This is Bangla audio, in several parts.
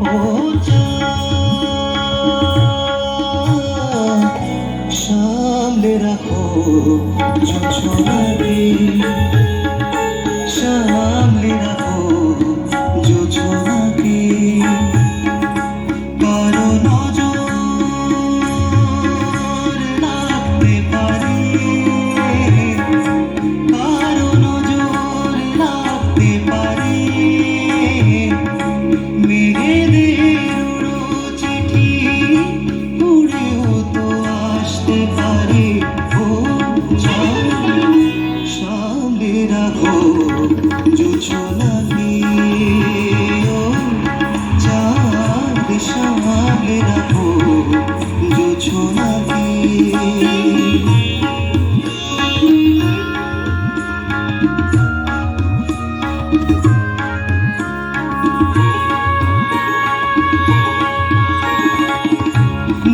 ও সামনে রাখো যোছনাকে, সামনে রাখো যোছনাকে, কারো নজর লাগতে পারে, কারো নজর লাগতে পারে, মেঘেদের উড়ো চিঠি উড়েও তো আসতে পারে। ও সামনে রাখো যোছনাকে, ও চাঁদ সামনে রাখো যোছনাকে।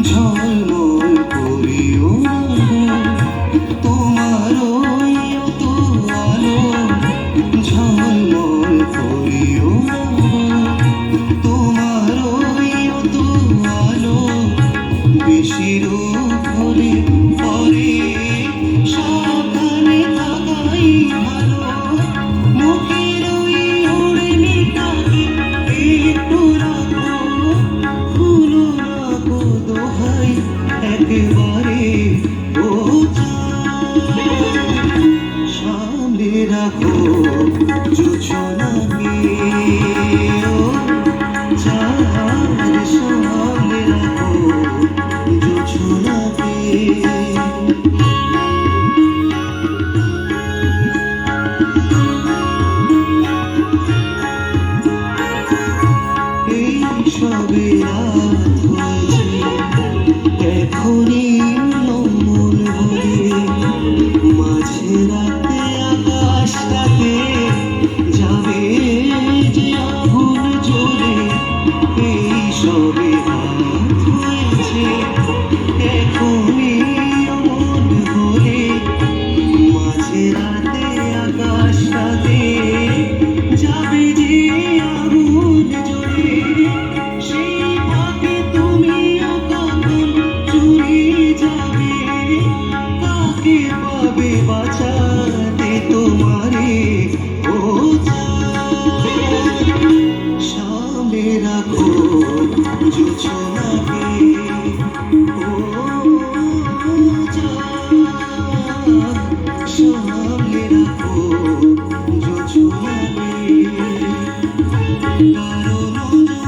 ঝলমল করিও তোমার ওই তো আলো, ঝলমল করিও তোমার ওই তো আলো, বেশি রূপ হলে পরে সাবধানে থাকাই ভালো, মুখের ওই ওড়নিটাকে একটু রাখো, ভুলো না গো দোহাই একেবারে। ও সামনে রাখো যোছনাকে, ও চাঁদ সামনে রাখো যোছনাকে। এই সবে রাত হয়েছে, এখনই মন ভরে, মাঝে রাতে আকাশটাতে যাবে যে আগুন জ্বলে। এই সবে রাত হয়েছে, এখনই মন ভরে, মাঝে রাতে আকাশটাতে যাবে যে আগুন জ্বলে। সেই ফাঁকে তুমিও কখন চুরি যাবে, কাকে পাবে বাঁচাতে তোমারে। ও সামনে রাখো যোছনাকে, ও সামনে রাখো যোছনাকে, কারো নজর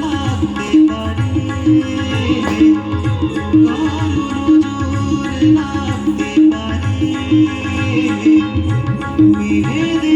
লাগতে পারে, কারো নজর লাগতে পারে, মেঘেদের